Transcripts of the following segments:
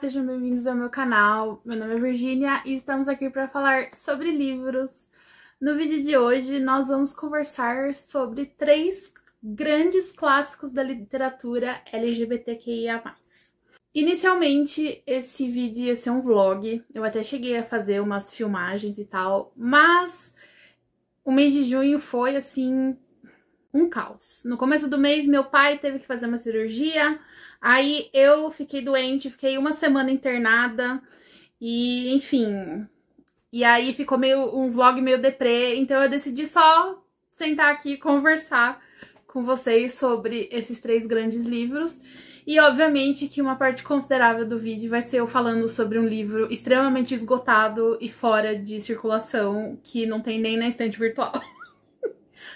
sejam bem-vindos ao meu canal. Meu nome é Virgínia e estamos aqui para falar sobre livros. No vídeo de hoje nós vamos conversar sobre 3 grandes clássicos da literatura LGBTQIA+. Inicialmente esse vídeo ia ser um vlog, eu até cheguei a fazer umas filmagens e tal, mas o mês de junho foi assim um caos. No começo do mês meu pai teve que fazer uma cirurgia, aí eu fiquei doente, fiquei uma semana internada e enfim, e aí ficou meio um vlog meio deprê, então eu decidi só sentar aqui e conversar com vocês sobre esses 3 grandes livros. E obviamente que uma parte considerável do vídeo vai ser eu falando sobre um livro extremamente esgotado e fora de circulação, que não tem nem na estante virtual.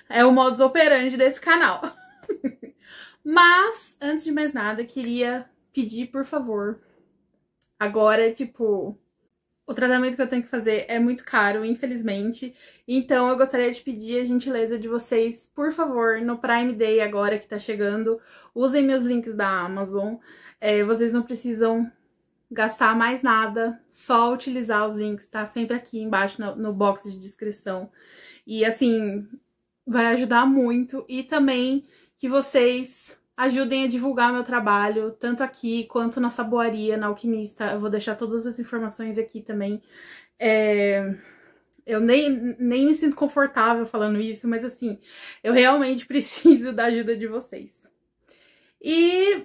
É o modus operandi desse canal. Mas, antes de mais nada, queria pedir, por favor, agora, tipo, o tratamento que eu tenho que fazer é muito caro, infelizmente. Então, eu gostaria de pedir a gentileza de vocês, por favor, no Prime Day agora que tá chegando, usem meus links da Amazon. Vocês não precisam gastar mais nada, só utilizar os links, tá sempre aqui embaixo no box de descrição. E, assim, vai ajudar muito. E também que vocês ajudem a divulgar meu trabalho, tanto aqui quanto na Saboaria, na Alquimista. Eu vou deixar todas as informações aqui também. Eu nem me sinto confortável falando isso, mas assim, eu realmente preciso da ajuda de vocês.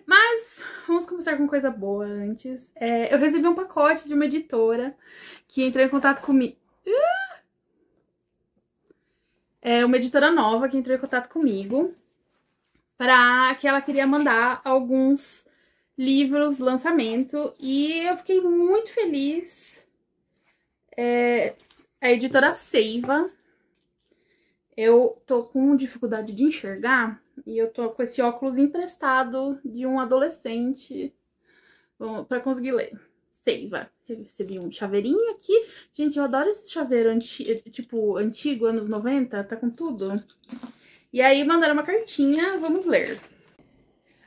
Mas vamos começar com coisa boa antes. Eu recebi um pacote de uma editora que entrou em contato comigo. Uma editora nova que entrou em contato comigo para que ela queria mandar alguns livros lançamento e eu fiquei muito feliz. A editora Seiva. Eu tô com dificuldade de enxergar e eu tô com esse óculos emprestado de um adolescente para conseguir ler. Seiva. Recebi um chaveirinho aqui. Gente, eu adoro esse chaveiro antigo, anos 90, tá com tudo. E aí mandaram uma cartinha, vamos ler.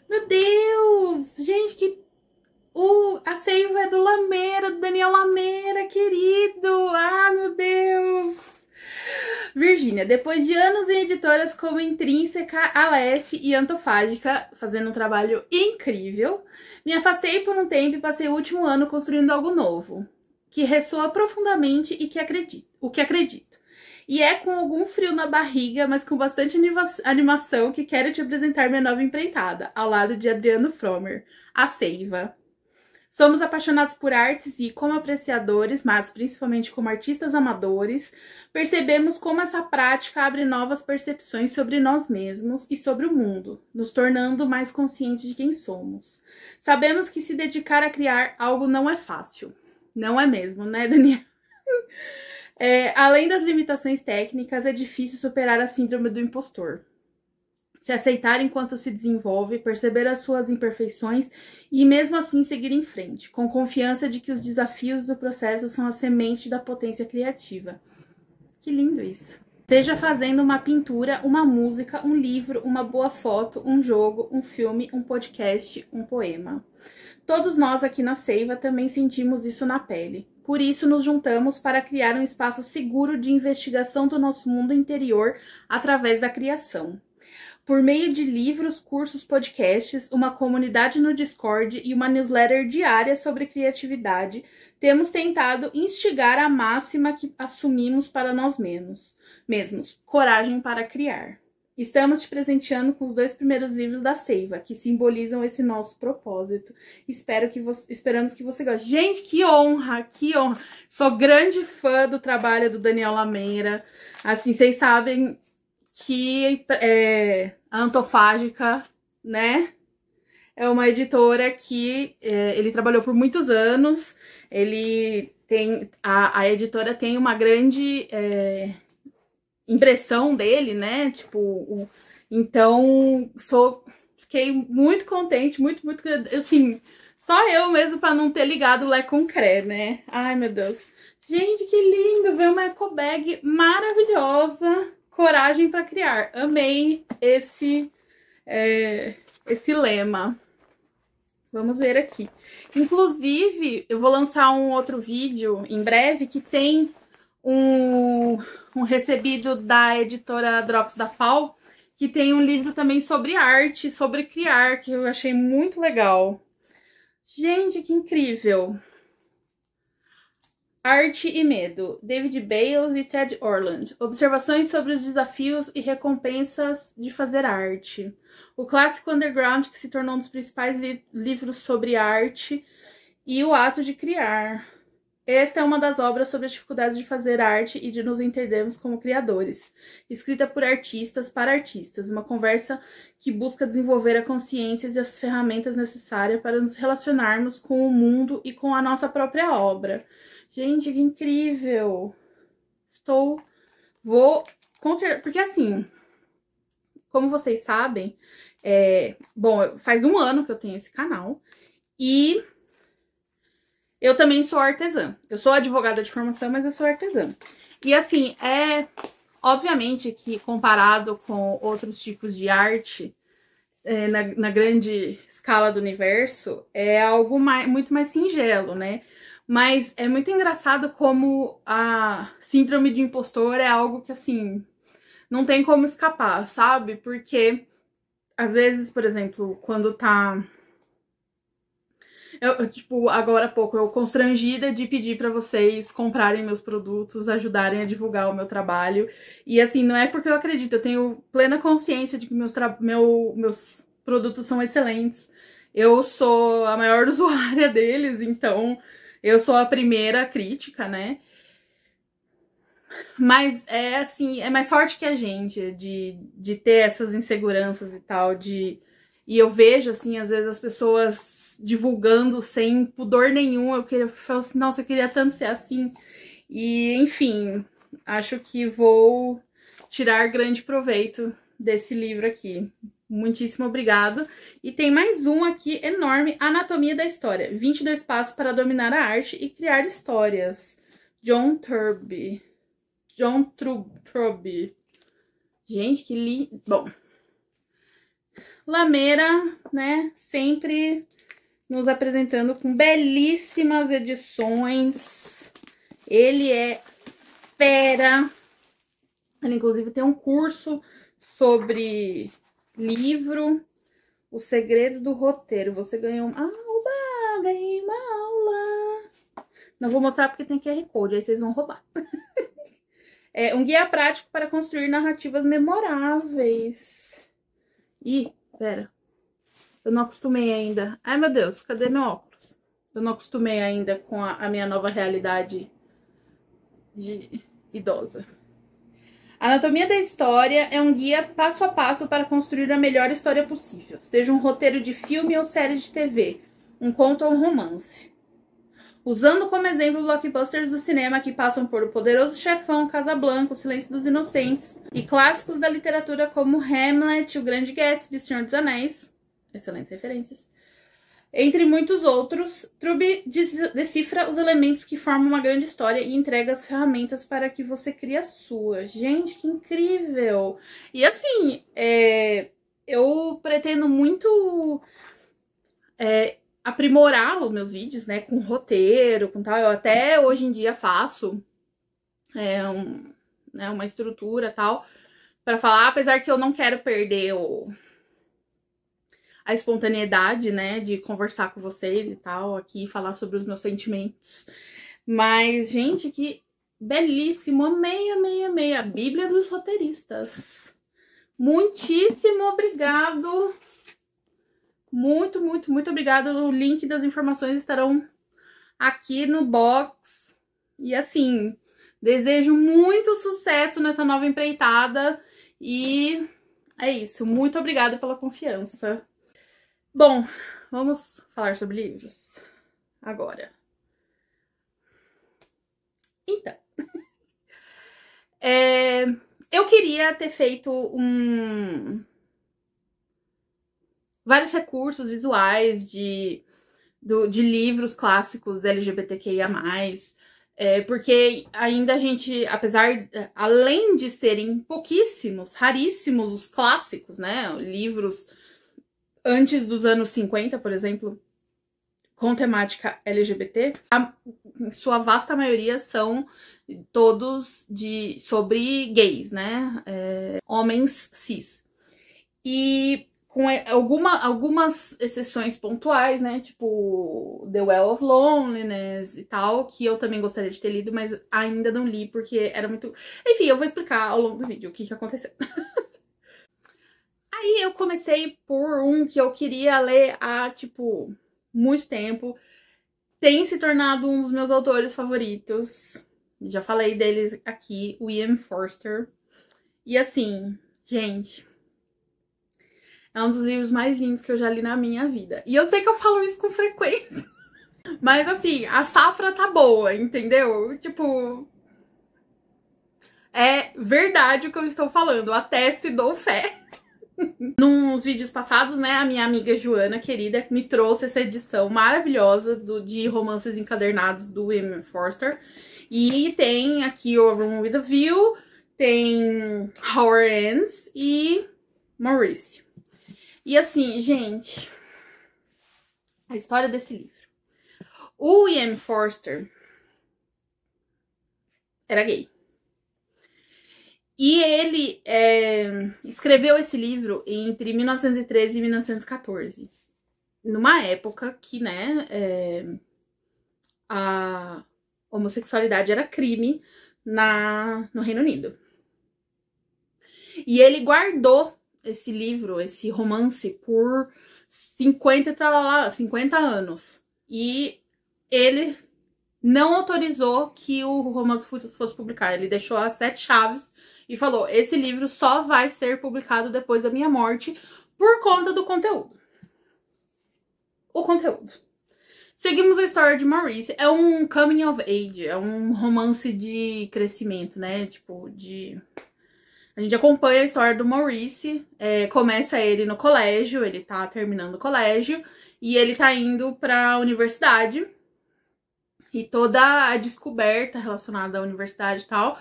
Meu Deus! Gente, a Seiva é do Lameira, do Daniel Lameira, querido! Ah, meu Deus! Virgínia, depois de anos em editoras como Intrínseca, Aleph e Antofágica, fazendo um trabalho incrível, me afastei por um tempo e passei o último ano construindo algo novo, que ressoa profundamente e o que acredito. E é com algum frio na barriga, mas com bastante animação, que quero te apresentar minha nova empreitada, ao lado de Adriano Fromer, a Seiva. Somos apaixonados por artes e, como apreciadores, mas principalmente como artistas amadores, percebemos como essa prática abre novas percepções sobre nós mesmos e sobre o mundo, nos tornando mais conscientes de quem somos. Sabemos que se dedicar a criar algo não é fácil. Não é mesmo, né, Daniel? Além das limitações técnicas, é difícil superar a síndrome do impostor. Se aceitar enquanto se desenvolve, perceber as suas imperfeições e mesmo assim seguir em frente, com confiança de que os desafios do processo são a semente da potência criativa. Que lindo isso! Seja fazendo uma pintura, uma música, um livro, uma boa foto, um jogo, um filme, um podcast, um poema. Todos nós aqui na Seiva também sentimos isso na pele. Por isso, nos juntamos para criar um espaço seguro de investigação do nosso mundo interior através da criação. Por meio de livros, cursos, podcasts, uma comunidade no Discord e uma newsletter diária sobre criatividade, temos tentado instigar a máxima que assumimos para nós mesmos, coragem para criar. Estamos te presenteando com os 2 primeiros livros da Seiva, que simbolizam esse nosso propósito. Esperamos que você goste. Gente, que honra, que honra! Sou grande fã do trabalho do Daniel Lameira. Assim, vocês sabem que a Antofágica, né, é uma editora que ele trabalhou por muitos anos. Ele tem a editora tem uma grande impressão dele, né? Tipo, então fiquei muito contente, muito assim, só eu mesmo para não ter ligado o Lé com Cré, né? Ai, meu Deus. Gente, que lindo ver uma eco bag maravilhosa. Coragem para criar. Amei esse lema. Vamos ver aqui. Inclusive, eu vou lançar um outro vídeo em breve que tem um recebido da editora Drops da FAO, que tem um livro também sobre arte, sobre criar, que eu achei muito legal. Gente, que incrível! Arte e Medo, David Bales e Ted Orland. Observações sobre os desafios e recompensas de fazer arte. O clássico underground que se tornou um dos principais livros sobre arte e o ato de criar. Esta é uma das obras sobre as dificuldades de fazer arte e de nos entendermos como criadores. Escrita por artistas para artistas, uma conversa que busca desenvolver a consciência e as ferramentas necessárias para nos relacionarmos com o mundo e com a nossa própria obra. Gente, que incrível! Vou considerar, porque assim, como vocês sabem, bom, faz um ano que eu tenho esse canal e eu também sou artesã. Eu sou advogada de formação, mas eu sou artesã. E assim, obviamente que comparado com outros tipos de arte, na grande escala do universo, é algo muito mais singelo, né? Mas é muito engraçado como a síndrome de impostor é algo que, assim, não tem como escapar, sabe? Porque, às vezes, por exemplo, quando tá... tipo, agora há pouco, eu constrangida de pedir pra vocês comprarem meus produtos, ajudarem a divulgar o meu trabalho. E, assim, não é porque eu acredito, eu tenho plena consciência de que meus produtos são excelentes. Eu sou a maior usuária deles, então... eu sou a primeira crítica, né? Mas assim, é mais forte que a gente de ter essas inseguranças e tal, e eu vejo, assim, às vezes as pessoas divulgando sem pudor nenhum, eu falo assim, nossa, eu queria tanto ser assim. E, enfim, acho que vou tirar grande proveito desse livro aqui. Muitíssimo obrigado. E tem mais um aqui enorme, Anatomia da História. 22 passos para dominar a arte e criar histórias. John Truby. Gente, que lindo. Bom. Lameira, né? Sempre nos apresentando com belíssimas edições. Ele é fera. Ele, inclusive, tem um curso sobre... livro, O Segredo do Roteiro. Você ganhou uma aula, ganhei uma aula. Não vou mostrar porque tem QR Code, aí vocês vão roubar. É um guia prático para construir narrativas memoráveis. Ih, pera. Eu não acostumei ainda. Ai, meu Deus, cadê meu óculos? Eu não acostumei ainda com a minha nova realidade de idosa. Anatomia da História é um guia passo a passo para construir a melhor história possível, seja um roteiro de filme ou série de TV, um conto ou um romance. Usando como exemplo blockbusters do cinema que passam por O Poderoso Chefão, Casablanca, O Silêncio dos Inocentes e clássicos da literatura como Hamlet, O Grande Gatsby, O Senhor dos Anéis, excelentes referências, entre muitos outros, Truby decifra os elementos que formam uma grande história e entrega as ferramentas para que você crie a sua. Gente, que incrível! E assim, eu pretendo muito aprimorar os meus vídeos, né, com roteiro, com tal. Eu até hoje em dia faço uma estrutura tal para falar, apesar que eu não quero perder a espontaneidade, né, de conversar com vocês e tal, aqui, falar sobre os meus sentimentos. Mas, gente, que belíssimo, amei, amei, amei. A Bíblia dos Roteiristas. Muitíssimo obrigado. Muito, muito, muito obrigado. O link das informações estarão aqui no box. E, assim, desejo muito sucesso nessa nova empreitada. E é isso. Muito obrigada pela confiança. Bom, vamos falar sobre livros agora. Então, eu queria ter feito vários recursos visuais de livros clássicos LGBTQIA+, porque ainda a gente, além de serem pouquíssimos, raríssimos os clássicos, né, livros... antes dos anos 50, por exemplo, com temática LGBT, em sua vasta maioria são todos sobre gays, né? Homens cis. E com algumas exceções pontuais, né? Tipo The Well of Loneliness e tal, que eu também gostaria de ter lido, mas ainda não li porque era muito... Enfim, eu vou explicar ao longo do vídeo o que aconteceu. Aí eu comecei por um que eu queria ler há, tipo, muito tempo. Tem se tornado um dos meus autores favoritos. Já falei deles aqui, o E.M. Forster. E assim, gente, é um dos livros mais lindos que eu já li na minha vida. E eu sei que eu falo isso com frequência. Mas assim, a safra tá boa, entendeu? Tipo, é verdade o que eu estou falando. Atesto e dou fé. Nos vídeos passados, né, a minha amiga Joana, querida, me trouxe essa edição maravilhosa de romances encadernados do E.M. Forster. E tem aqui o Room with a View, tem How It Ends e Maurice. E assim, gente, a história desse livro. O E.M. Forster era gay. E ele escreveu esse livro entre 1913 e 1914. Numa época que, né, a homossexualidade era crime no Reino Unido. E ele guardou esse livro, esse romance, por 50 anos. E ele não autorizou que o romance fosse publicado. Ele deixou as 7 chaves e falou: esse livro só vai ser publicado depois da minha morte por conta do conteúdo. O conteúdo. Seguimos a história de Maurice. É um coming of age, é um romance de crescimento, né? Tipo, a gente acompanha a história do Maurice, começa ele no colégio, ele tá terminando o colégio, e ele tá indo pra universidade, e toda a descoberta relacionada à universidade e tal.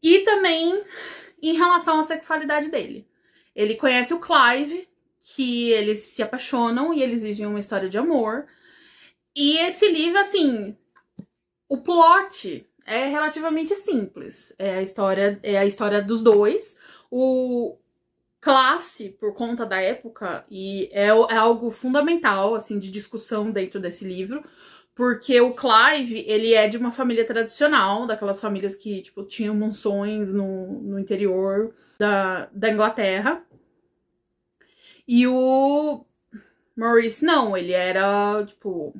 E também em relação à sexualidade dele. Ele conhece o Clive, que eles se apaixonam e eles vivem uma história de amor. E esse livro, assim, o plot é relativamente simples. É a história dos dois. O classe, por conta da época, e é algo fundamental, assim, de discussão dentro desse livro. Porque o Clive, ele é de uma família tradicional, daquelas famílias que, tipo, tinham mansões no interior da Inglaterra. E o Maurice, não, ele era, tipo,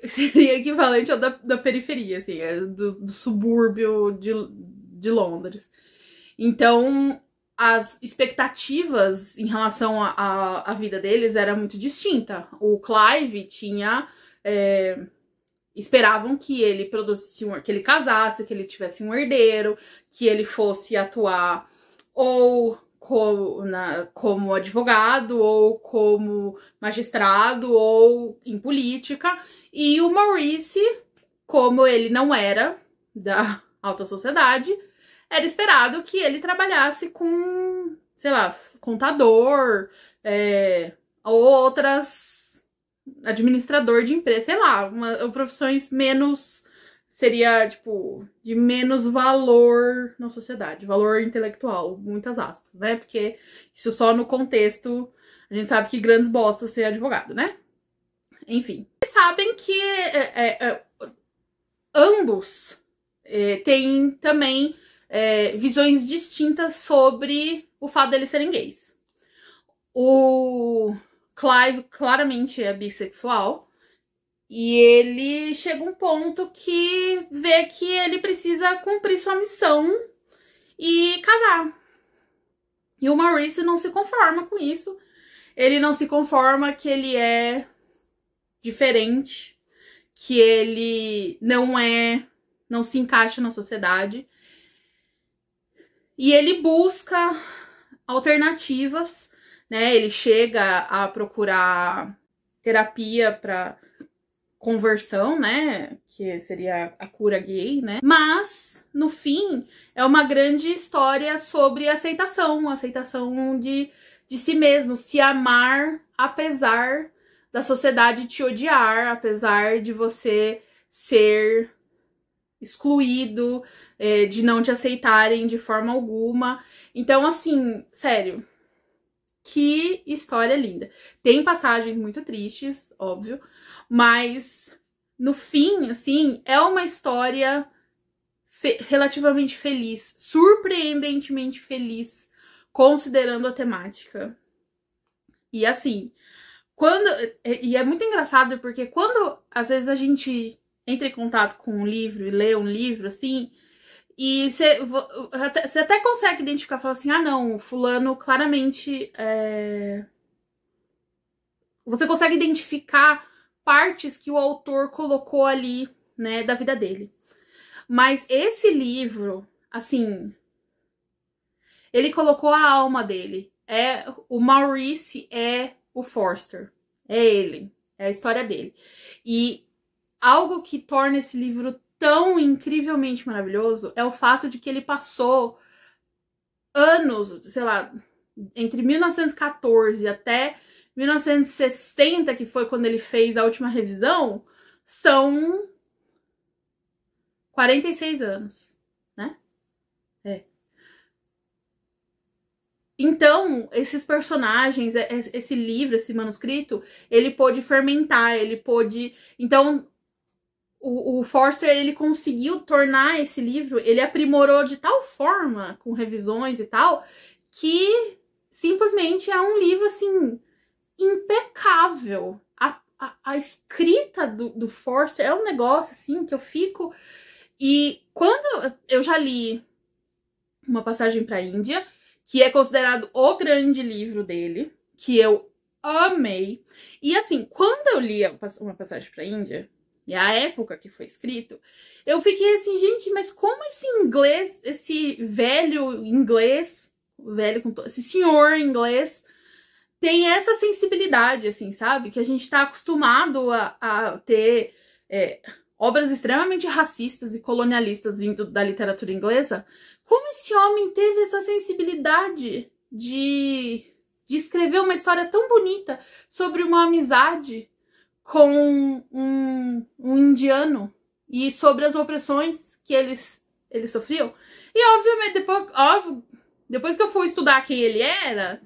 seria equivalente ao da periferia, assim, do subúrbio de Londres. Então, as expectativas em relação à vida deles era muito distinta. O Clive tinha... esperavam que ele produzisse que ele casasse, que ele tivesse um herdeiro, que ele fosse atuar ou como advogado, ou como magistrado, ou em política. E o Maurice, como ele não era da alta sociedade, era esperado que ele trabalhasse com, sei lá, contador, ou outras... administrador de empresa, sei lá, profissões menos... seria, tipo, de menos valor na sociedade, valor intelectual, muitas aspas, né? Porque isso só no contexto, a gente sabe que grandes bostas ser advogado, né? Enfim. Vocês sabem que ambos têm também visões distintas sobre o fato deles serem gays. O Clive claramente é bissexual. E ele chega a um ponto que vê que ele precisa cumprir sua missão e casar. E o Maurice não se conforma com isso. Ele não se conforma que ele é diferente, que ele não se encaixa na sociedade. E ele busca alternativas, né? Ele chega a procurar terapia para conversão, né, que seria a cura gay, né, mas, no fim, é uma grande história sobre aceitação de si mesmo, se amar apesar da sociedade te odiar, apesar de você ser excluído, de não te aceitarem de forma alguma. Então, assim, sério, que história linda. Tem passagens muito tristes, óbvio, mas no fim, assim, é uma história relativamente feliz, surpreendentemente feliz, considerando a temática. E assim, e é muito engraçado porque quando às vezes a gente entra em contato com um livro e lê um livro, assim, e você até consegue identificar, falar assim, ah não, fulano claramente você consegue identificar partes que o autor colocou ali, né, da vida dele. Mas esse livro, assim, ele colocou a alma dele. O Maurice é o Forster. É ele. É a história dele. E algo que torna esse livro tão incrivelmente maravilhoso é o fato de que ele passou anos, sei lá, entre 1914 até 1960, que foi quando ele fez a última revisão, são 46 anos, né? Então, esses personagens, esse livro, esse manuscrito, ele pôde fermentar, ele pôde... Então, o Forster, ele conseguiu tornar esse livro, ele aprimorou de tal forma, com revisões e tal, que simplesmente é um livro, assim, impecável. A escrita do Forster é um negócio, assim, que eu fico... E quando eu já li Uma Passagem para a Índia, que é considerado o grande livro dele, que eu amei. E assim, quando eu li Uma Passagem para a Índia, e a época que foi escrito, eu fiquei assim, gente, mas como esse inglês, esse velho inglês, esse senhor inglês, tem essa sensibilidade, assim, sabe? Que a gente tá acostumado a ter obras extremamente racistas e colonialistas vindo da literatura inglesa. Como esse homem teve essa sensibilidade de escrever uma história tão bonita sobre uma amizade com um indiano e sobre as opressões que eles sofriam? E obviamente, depois que eu fui estudar quem ele era,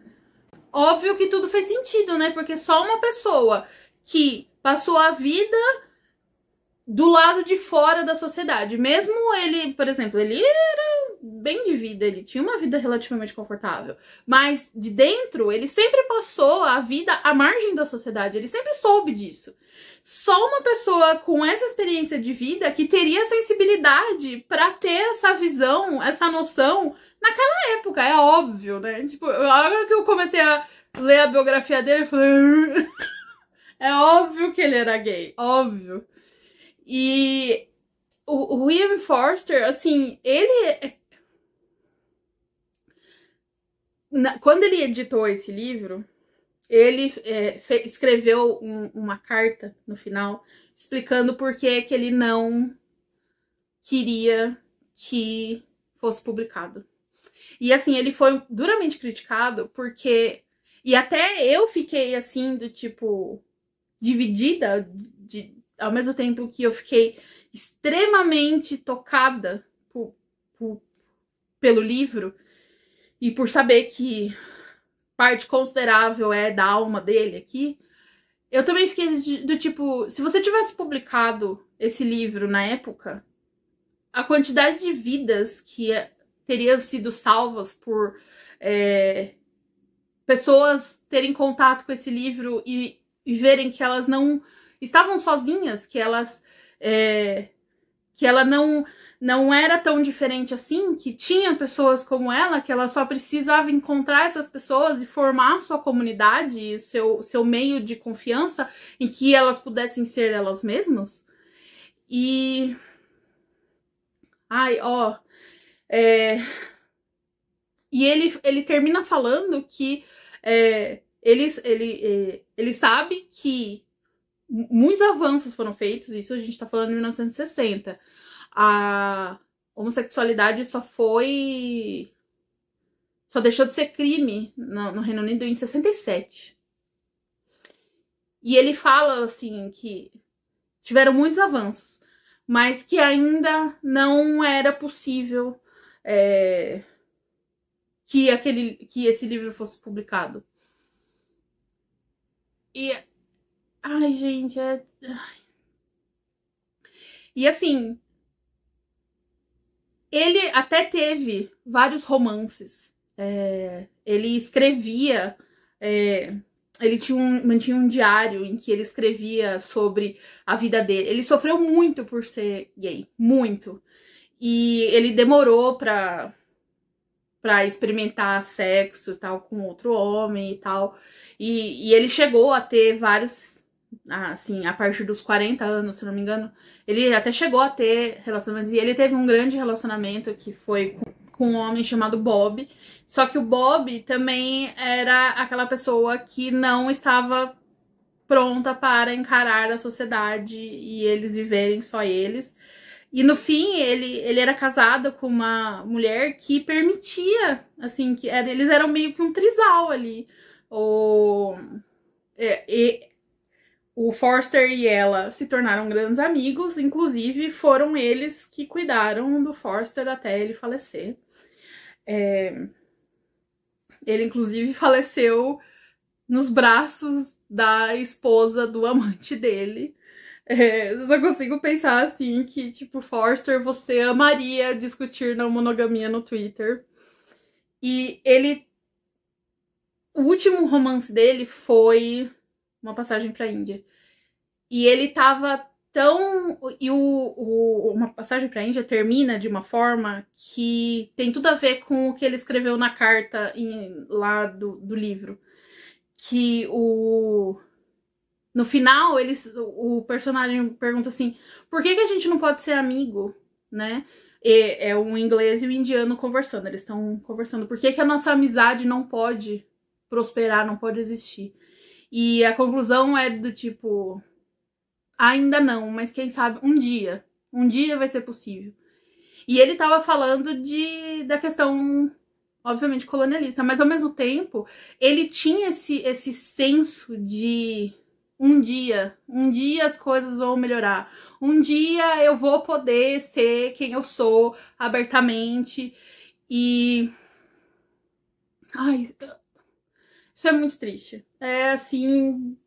óbvio que tudo fez sentido, né? Porque só uma pessoa que passou a vida do lado de fora da sociedade, mesmo ele, por exemplo, ele era bem de vida, ele tinha uma vida relativamente confortável, mas de dentro ele sempre passou a vida à margem da sociedade, ele sempre soube disso. Só uma pessoa com essa experiência de vida que teria sensibilidade para ter essa visão, essa noção naquela época, é óbvio, né? Tipo, a hora que eu comecei a ler a biografia dele, eu falei, é óbvio que ele era gay, óbvio. E o William Forster, assim, quando ele editou esse livro, ele escreveu uma carta no final explicando por que ele não queria que fosse publicado. E assim, ele foi duramente criticado porque... E até eu fiquei assim, do tipo, dividida, ao mesmo tempo que eu fiquei extremamente tocada pelo livro e por saber que parte considerável é da alma dele aqui, eu também fiquei do tipo, se você tivesse publicado esse livro na época, a quantidade de vidas que teriam sido salvas por pessoas terem contato com esse livro e verem que elas não estavam sozinhas, que ela não era tão diferente assim, que tinha pessoas como ela, que ela só precisava encontrar essas pessoas e formar sua comunidade e seu meio de confiança em que elas pudessem ser elas mesmas. E... E ele termina falando que ele sabe que muitos avanços foram feitos, isso a gente tá falando em 1960. A homossexualidade só deixou de ser crime no Reino Unido em 67. E ele fala, assim, que tiveram muitos avanços, mas que ainda não era possível que esse livro fosse publicado. E, ai, gente, E assim, ele até teve vários romances. Ele escrevia... ele mantinha um diário em que ele escrevia sobre a vida dele. Ele sofreu muito por ser gay, muito. E ele demorou pra experimentar sexo e tal com outro homem e tal. E ele chegou a ter vários, assim, a partir dos 40 anos, se não me engano, ele até chegou a ter relacionamentos. E ele teve um grande relacionamento que foi com um homem chamado Bob. Só que o Bob também era aquela pessoa que não estava pronta para encarar a sociedade e eles viverem só eles. E no fim, ele era casado com uma mulher que permitia, assim, eles eram meio que um trisal ali. O Forster e ela se tornaram grandes amigos, inclusive foram eles que cuidaram do Forster até ele falecer. Ele, inclusive, faleceu nos braços da esposa do amante dele. Eu só consigo pensar assim que, tipo, Forster, você amaria discutir não monogamia no Twitter. E o último romance dele foi Uma Passagem pra Índia. E ele tava tão... E Uma Passagem pra Índia termina de uma forma que tem tudo a ver com o que ele escreveu na carta lá do livro. Que no final, o personagem pergunta assim, por que a gente não pode ser amigo, né? É um inglês e um indiano conversando, eles estão conversando. Por que a nossa amizade não pode prosperar, não pode existir? E a conclusão é do tipo, ainda não, mas quem sabe um dia vai ser possível. E ele tava falando da questão, obviamente, colonialista, mas ao mesmo tempo, ele tinha esse senso de... Um dia as coisas vão melhorar. Um dia eu vou poder ser quem eu sou abertamente. E... Ai, isso é muito triste. É assim...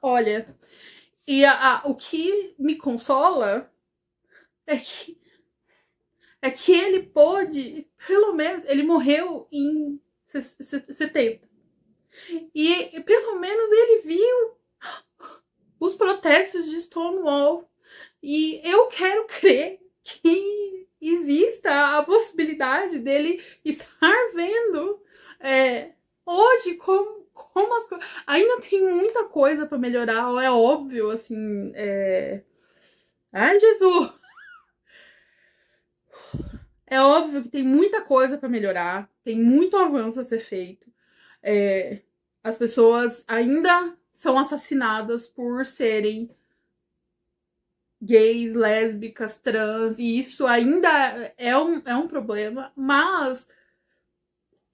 Olha... E o que me consola é que ele pôde... Pelo menos... Ele morreu em 70. E pelo menos ele viu os protestos de Stonewall. E eu quero crer que exista a possibilidade dele estar vendo hoje como as coisas... Ainda tem muita coisa pra melhorar, é óbvio, assim... Ai, Jesus! É óbvio que tem muita coisa pra melhorar, tem muito avanço a ser feito. As pessoas ainda são assassinadas por serem gays, lésbicas, trans, e isso ainda é um problema, mas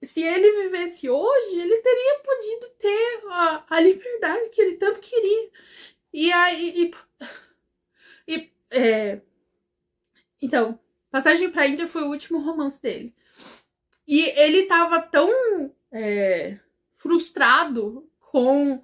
se ele vivesse hoje, ele teria podido ter a liberdade que ele tanto queria. E aí... Então, Passagem pra Índia foi o último romance dele. E ele tava tão frustrado com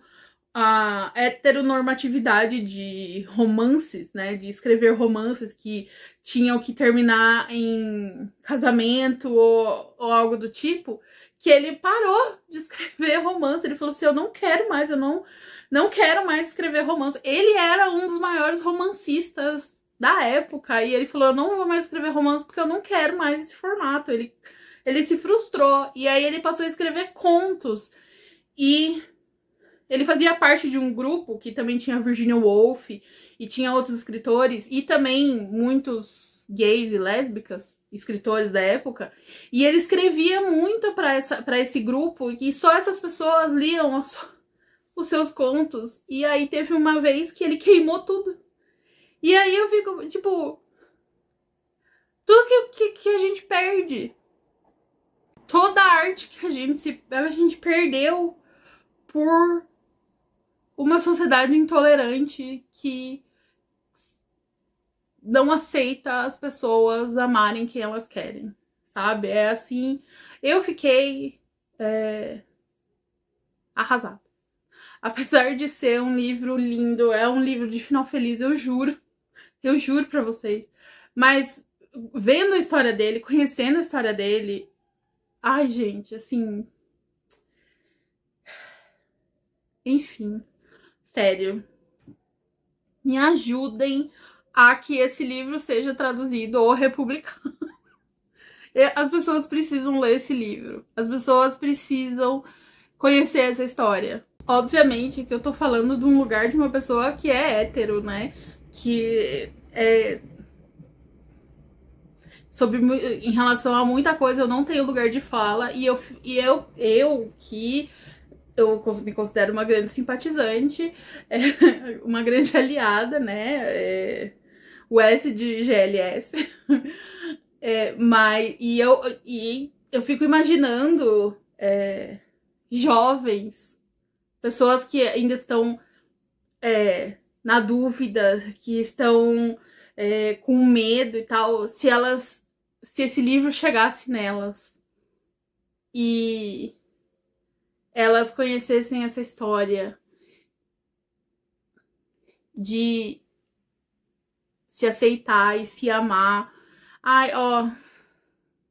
a heteronormatividade de romances, né? De escrever romances que tinham que terminar em casamento ou algo do tipo, que ele parou de escrever romance. Ele falou assim, eu não quero mais, eu não quero mais escrever romance. Ele era um dos maiores romancistas da época, e ele falou, eu não vou mais escrever romance porque eu não quero mais esse formato. Ele se frustrou, e aí ele passou a escrever contos. E ele fazia parte de um grupo que também tinha Virginia Woolf, e tinha outros escritores, e também muitos gays e lésbicas, escritores da época. E ele escrevia muito para esse grupo, e só essas pessoas liam os seus contos. E aí teve uma vez que ele queimou tudo. E aí eu fico, tipo... Tudo que a gente perde. Toda a arte que a gente perdeu por uma sociedade intolerante que não aceita as pessoas amarem quem elas querem, sabe? É assim, eu fiquei arrasada. Apesar de ser um livro lindo, é um livro de final feliz, eu juro pra vocês. Mas vendo a história dele, conhecendo a história dele, ai, gente, assim, enfim, sério, me ajudem a que esse livro seja traduzido ou republicado. As pessoas precisam ler esse livro. As pessoas precisam conhecer essa história. Obviamente que eu tô falando de um lugar de uma pessoa que é hétero, né? Que é... em relação a muita coisa eu não tenho lugar de fala. E eu me considero uma grande simpatizante, uma grande aliada, né? O S de GLS. E eu fico imaginando jovens, pessoas que ainda estão na dúvida, que estão com medo e tal, se esse livro chegasse nelas e elas conhecessem essa história de se aceitar e se amar. Ai, ó,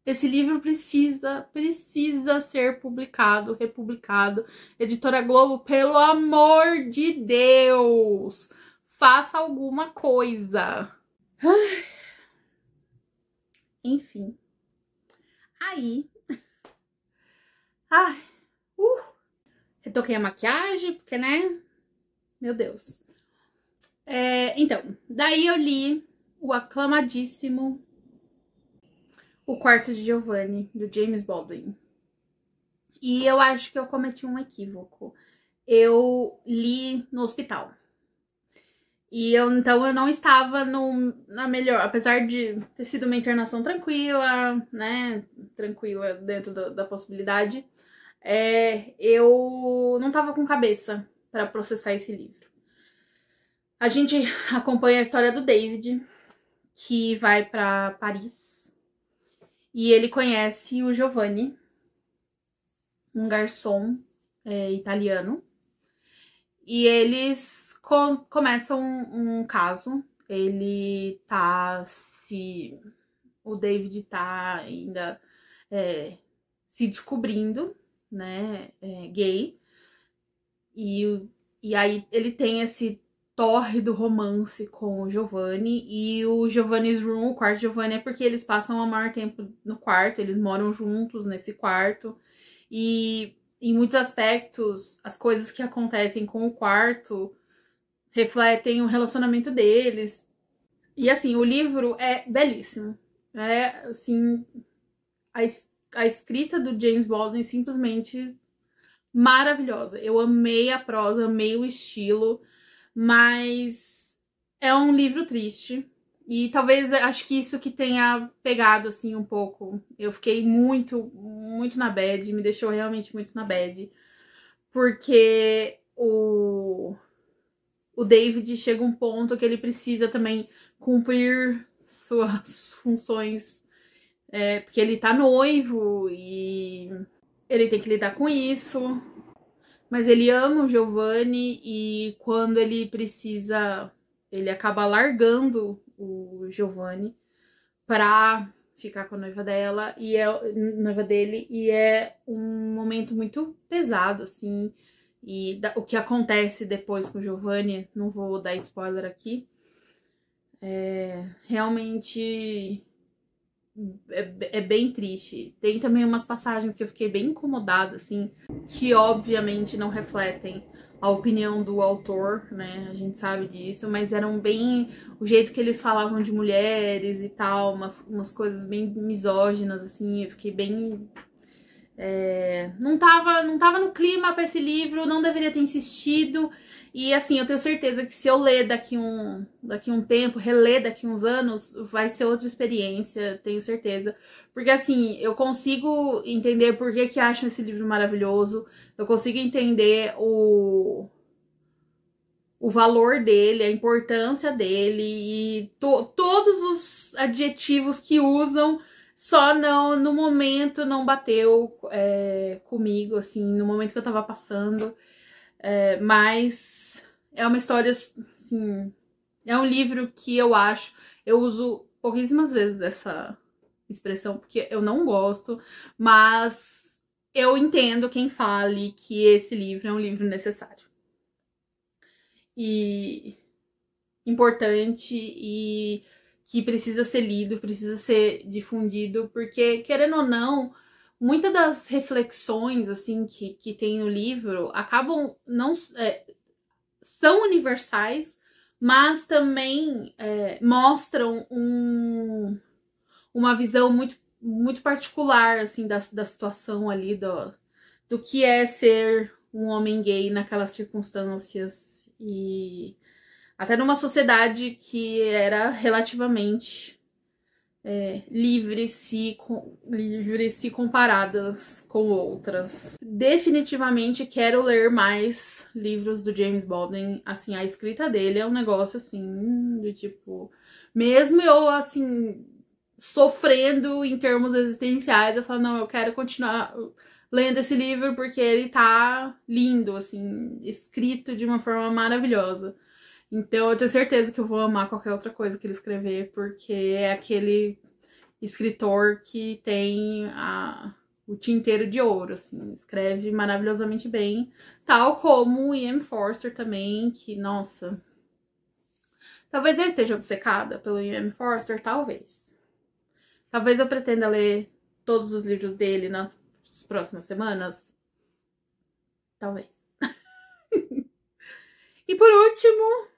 esse livro precisa ser publicado, republicado. Editora Globo, pelo amor de Deus, faça alguma coisa. Ai. Enfim. Aí. Ai. Retoquei a maquiagem, porque, né? Meu Deus. Então, daí eu li o aclamadíssimo O Quarto de Giovanni, do James Baldwin. E eu acho que eu cometi um equívoco. Eu li no hospital. Então eu não estava na melhor, apesar de ter sido uma internação tranquila, né? Tranquila dentro da possibilidade. Eu não estava com cabeça para processar esse livro. A gente acompanha a história do David, que vai para Paris. E ele conhece o Giovanni, um garçom italiano. E eles começam um caso. O David tá ainda se descobrindo, né, gay. E aí ele tem esse tórrido romance com o Giovanni. E o Giovanni's Room, o quarto de Giovanni, é porque eles passam o maior tempo no quarto. Eles moram juntos nesse quarto. E em muitos aspectos, as coisas que acontecem com o quarto refletem o relacionamento deles. E assim, o livro é belíssimo. Assim, a escrita do James Baldwin é simplesmente maravilhosa. Eu amei a prosa, amei o estilo, mas é um livro triste. E talvez, acho que isso que tenha pegado, assim, um pouco. Eu fiquei muito, muito na bad, me deixou realmente muito na bad. Porque o David chega um ponto que ele precisa também cumprir suas funções, porque ele tá noivo e ele tem que lidar com isso. Mas ele ama o Giovanni e quando ele precisa, ele acaba largando o Giovanni pra ficar com a noiva dele, e é um momento muito pesado, assim. E o que acontece depois com o Giovanni, não vou dar spoiler aqui, realmente é bem triste. Tem também umas passagens que eu fiquei bem incomodada, assim, que obviamente não refletem a opinião do autor, né? A gente sabe disso, mas eram bem... O jeito que eles falavam de mulheres e tal, umas coisas bem misóginas, assim, eu fiquei bem... Não tava no clima pra esse livro, não deveria ter insistido. E assim, eu tenho certeza que se eu ler daqui um tempo, reler daqui uns anos, vai ser outra experiência, tenho certeza. Porque assim, eu consigo entender por que acham esse livro maravilhoso, eu consigo entender o valor dele, a importância dele e todos os adjetivos que usam, só não no momento não bateu comigo, assim, no momento que eu tava passando. Mas é uma história, assim, é um livro que eu uso pouquíssimas vezes essa expressão, porque eu não gosto, mas eu entendo quem fale que esse livro é um livro necessário e importante e que precisa ser lido, precisa ser difundido, porque, querendo ou não, muitas das reflexões assim que tem no livro acabam não são universais, mas também mostram uma visão muito particular assim da situação ali do que é ser um homem gay naquelas circunstâncias e até numa sociedade que era relativamente livre se comparadas com outras. Definitivamente quero ler mais livros do James Baldwin. Assim, a escrita dele é um negócio assim, de tipo, mesmo eu assim sofrendo em termos existenciais, eu falo, não, eu quero continuar lendo esse livro porque ele tá lindo, assim, escrito de uma forma maravilhosa. Então eu tenho certeza que eu vou amar qualquer outra coisa que ele escrever, porque é aquele escritor que tem o tinteiro de ouro, assim, escreve maravilhosamente bem, tal como o Ian Forster também, que, nossa, talvez eu esteja obcecada pelo Ian Forster, talvez. Talvez eu pretenda ler todos os livros dele nas próximas semanas, talvez. E por último,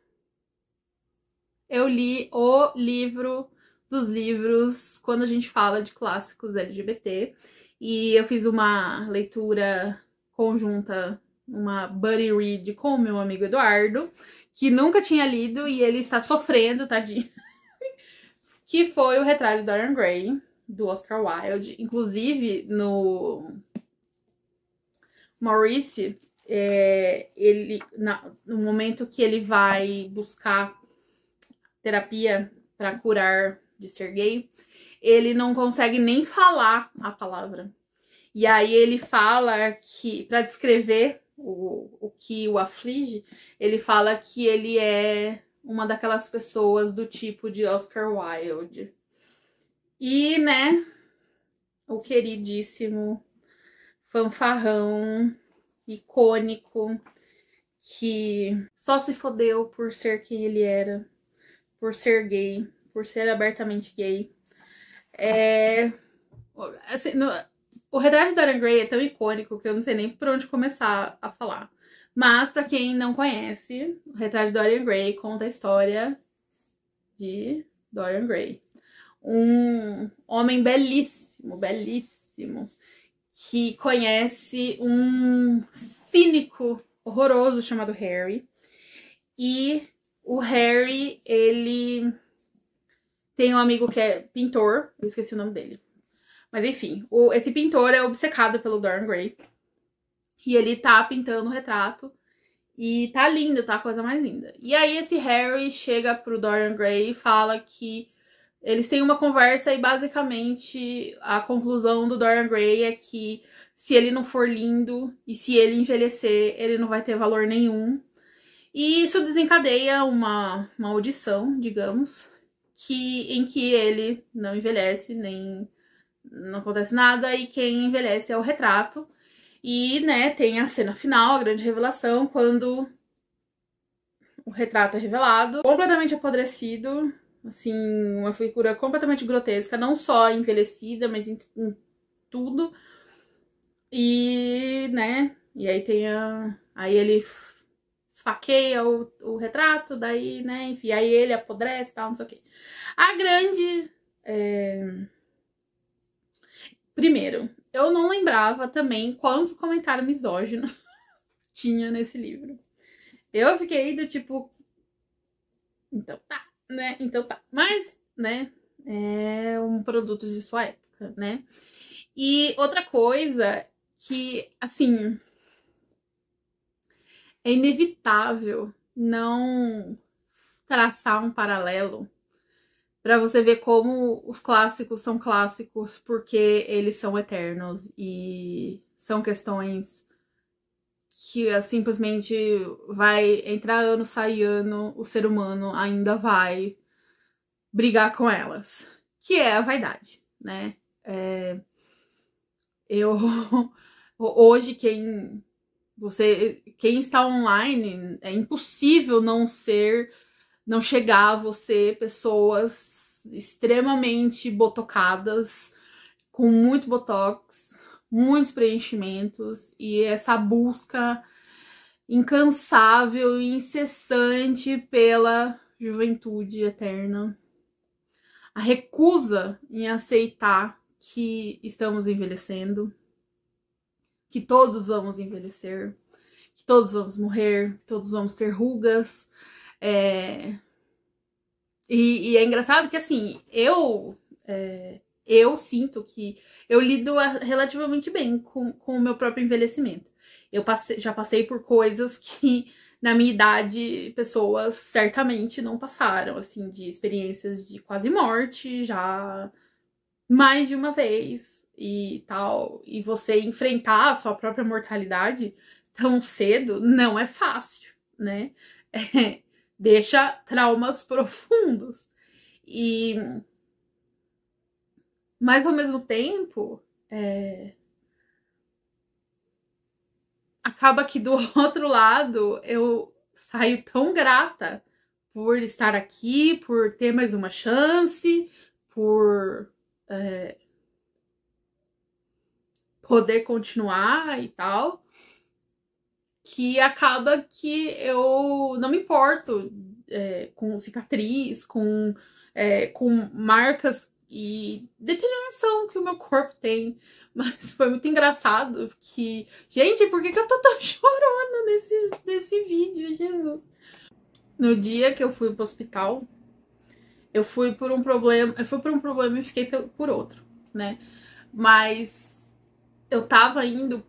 eu li o livro dos livros quando a gente fala de clássicos LGBT. E eu fiz uma leitura conjunta, uma buddy read com o meu amigo Eduardo, que nunca tinha lido e ele está sofrendo, tadinho. Que foi o Retrato de Dorian Gray, do Oscar Wilde. Inclusive, no Maurice, no momento que ele vai buscar terapia para curar de ser gay, ele não consegue nem falar a palavra. E aí ele fala que, para descrever o que o aflige, ele fala que ele é uma daquelas pessoas do tipo de Oscar Wilde. E, né, o queridíssimo fanfarrão icônico que só se fodeu por ser quem ele era, por ser gay, por ser abertamente gay. Assim, o Retrato de Dorian Gray é tão icônico que eu não sei nem por onde começar a falar. Mas, pra quem não conhece, o Retrato de Dorian Gray conta a história de Dorian Gray. Um homem belíssimo, belíssimo, que conhece um cínico horroroso chamado Harry. E o Harry, ele tem um amigo que é pintor, eu esqueci o nome dele. Mas enfim, esse pintor é obcecado pelo Dorian Gray. E ele tá pintando o retrato. E tá lindo, tá a coisa mais linda. E aí esse Harry chega pro Dorian Gray e fala que eles têm uma conversa e basicamente a conclusão do Dorian Gray é que se ele não for lindo e se ele envelhecer, ele não vai ter valor nenhum. E isso desencadeia uma audição, digamos, em que ele não envelhece, nem não acontece nada, e quem envelhece é o retrato. E, né, tem a cena final, a grande revelação, quando o retrato é revelado, completamente apodrecido, assim, uma figura completamente grotesca, não só envelhecida, mas em tudo. E, né, e aí tem aí ele esfaqueia o retrato, daí, né, enfim, aí ele apodrece e tal, não sei o quê. A grande... Primeiro, eu não lembrava também quanto comentário misógino tinha nesse livro. Eu fiquei do tipo... Então tá, né? Então tá. Mas, né, é um produto de sua época, né? E outra coisa que, assim... É inevitável não traçar um paralelo para você ver como os clássicos são clássicos porque eles são eternos e são questões que simplesmente vai entrar ano, sair ano, o ser humano ainda vai brigar com elas, que é a vaidade, né? Eu hoje quem está online, é impossível não chegar a você pessoas extremamente botocadas, com muito botox, muitos preenchimentos e essa busca incansável e incessante pela juventude eterna. A recusa em aceitar que estamos envelhecendo, que todos vamos envelhecer, que todos vamos morrer, que todos vamos ter rugas. E é engraçado que, assim, eu sinto que eu lido relativamente bem com o meu próprio envelhecimento. Já passei por coisas que, na minha idade, pessoas certamente não passaram, assim, de experiências de quase morte, já mais de uma vez e tal. E você enfrentar a sua própria mortalidade tão cedo não é fácil, né? Deixa traumas profundos. Mas ao mesmo tempo, acaba que do outro lado eu saio tão grata por estar aqui, por ter mais uma chance, por poder continuar e tal, que acaba que eu não me importo com cicatriz, com marcas e deterioração que o meu corpo tem. Mas foi muito engraçado que... Gente, por que eu tô tão chorona nesse vídeo, Jesus? No dia que eu fui pro hospital, eu fui por um problema e fiquei por outro, né? Mas eu tava indo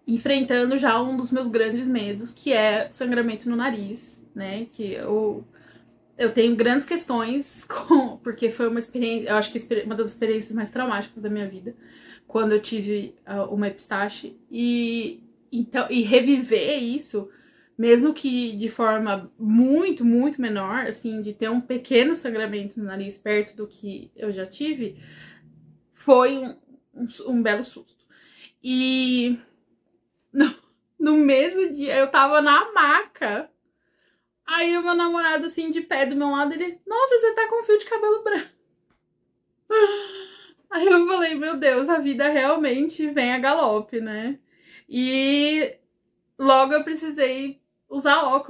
enfrentando já um dos meus grandes medos, que é sangramento no nariz, né? Que eu tenho grandes questões porque foi uma experiência, eu acho que uma das experiências mais traumáticas da minha vida, quando eu tive uma epistaxe, e reviver isso, mesmo que de forma muito, muito menor, assim, de ter um pequeno sangramento no nariz perto do que eu já tive, foi um belo susto. E no mesmo dia eu tava na maca. Aí o meu namorado, assim, de pé do meu lado, ele... Nossa, você tá com fio de cabelo branco. Aí eu falei, meu Deus, a vida realmente vem a galope, né? E logo eu precisei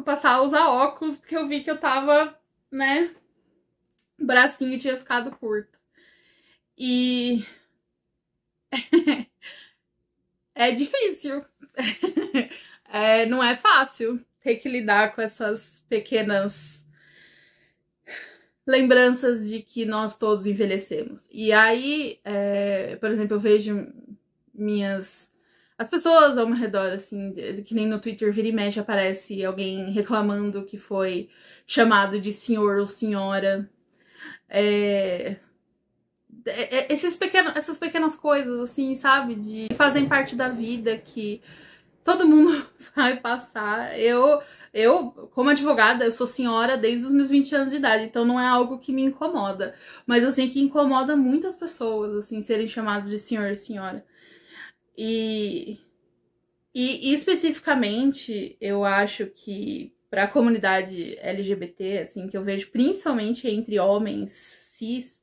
passar a usar óculos, porque eu vi que eu tava, né? O bracinho tinha ficado curto. E... é difícil. Não é fácil ter que lidar com essas pequenas lembranças de que nós todos envelhecemos. E aí, por exemplo, eu vejo as pessoas ao meu redor, assim, que nem no Twitter vira e mexe aparece alguém reclamando que foi chamado de senhor ou senhora. Essas pequenas coisas, assim, sabe? Que fazem parte da vida, que todo mundo vai passar. Eu, como advogada, eu sou senhora desde os meus 20 anos de idade, então não é algo que me incomoda. Mas eu sei que incomoda muitas pessoas, assim, serem chamadas de senhor e senhora. E especificamente, eu acho que para a comunidade LGBT, assim, que eu vejo principalmente entre homens cis,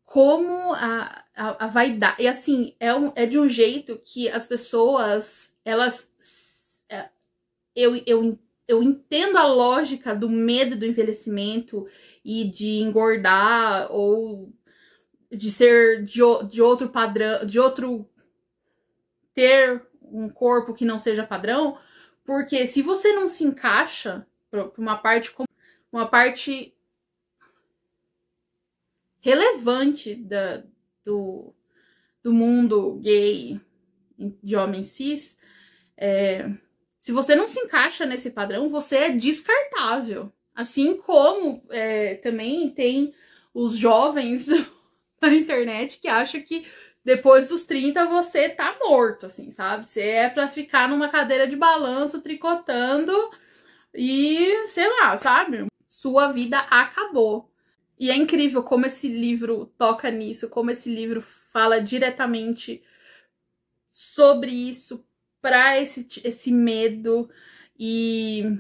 como a vaidade... E assim, é de um jeito que as pessoas, elas... Eu entendo a lógica do medo do envelhecimento e de engordar ou de ser de outro padrão, ter um corpo que não seja padrão, porque se você não se encaixa para uma parte relevante do mundo gay de homem cis, Se você não se encaixa nesse padrão, você é descartável. Assim como também tem os jovens na internet que acham que depois dos 30 você tá morto, assim, sabe? Você é pra ficar numa cadeira de balanço, tricotando e, sei lá, sabe? Sua vida acabou. E é incrível como esse livro toca nisso, como esse livro fala diretamente sobre isso, pra esse medo, e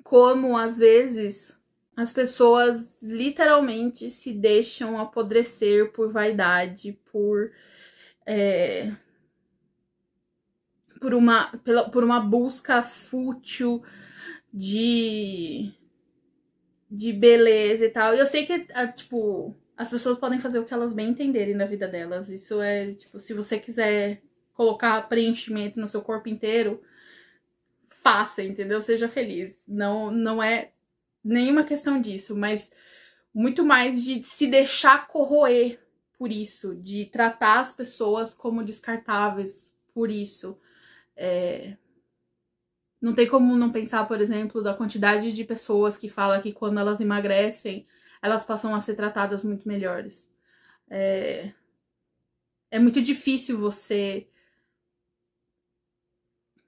como às vezes as pessoas literalmente se deixam apodrecer por vaidade, por uma busca fútil de beleza e tal. E eu sei que, tipo, as pessoas podem fazer o que elas bem entenderem na vida delas. Isso é, tipo, se você quiser colocar preenchimento no seu corpo inteiro, faça, entendeu? Seja feliz. Não é nenhuma questão disso, mas muito mais de se deixar corroer por isso, de tratar as pessoas como descartáveis por isso. Não tem como não pensar, por exemplo, da quantidade de pessoas que falam que quando elas emagrecem, elas passam a ser tratadas muito melhores. É muito difícil você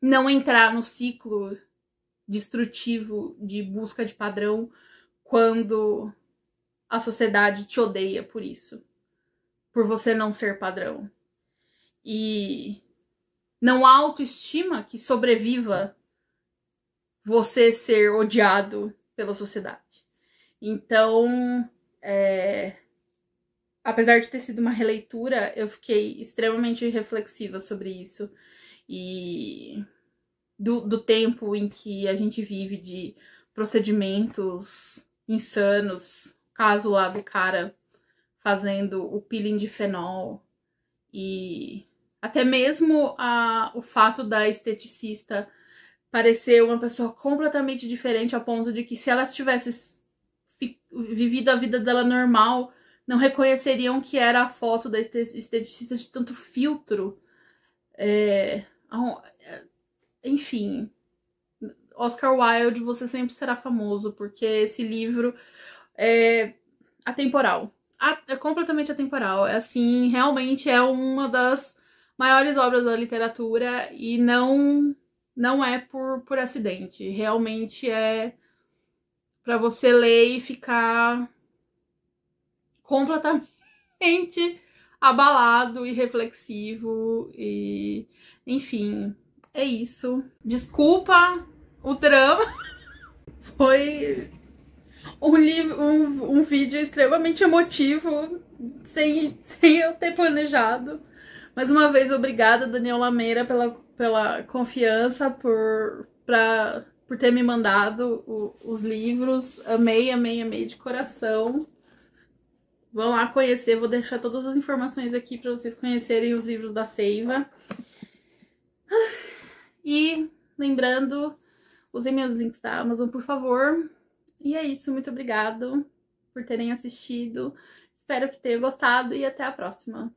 não entrar no ciclo destrutivo de busca de padrão quando a sociedade te odeia por isso, por você não ser padrão. E não há autoestima que sobreviva você ser odiado pela sociedade. Então, apesar de ter sido uma releitura, eu fiquei extremamente reflexiva sobre isso. E do tempo em que a gente vive, de procedimentos insanos, caso lá do cara fazendo o peeling de fenol, e até mesmo o fato da esteticista parecer uma pessoa completamente diferente, a ponto de que se ela tivesse vivido a vida dela normal, não reconheceriam que era a foto da esteticista de tanto filtro. Enfim, Oscar Wilde, você sempre será famoso, porque esse livro é atemporal. É completamente atemporal. Assim, realmente é uma das maiores obras da literatura, e não é por acidente. Realmente é pra você ler e ficar completamente abalado e reflexivo. E, enfim, é isso. Desculpa o drama. Foi um vídeo extremamente emotivo, sem eu ter planejado. Mais uma vez, obrigada, Daniel Lameira, pela confiança, por ter me mandado os livros. Amei, amei, amei de coração. Vão lá conhecer, vou deixar todas as informações aqui para vocês conhecerem os livros da Seiva. E lembrando, usem meus links da Amazon, por favor. E é isso, muito obrigado por terem assistido. Espero que tenham gostado e até a próxima.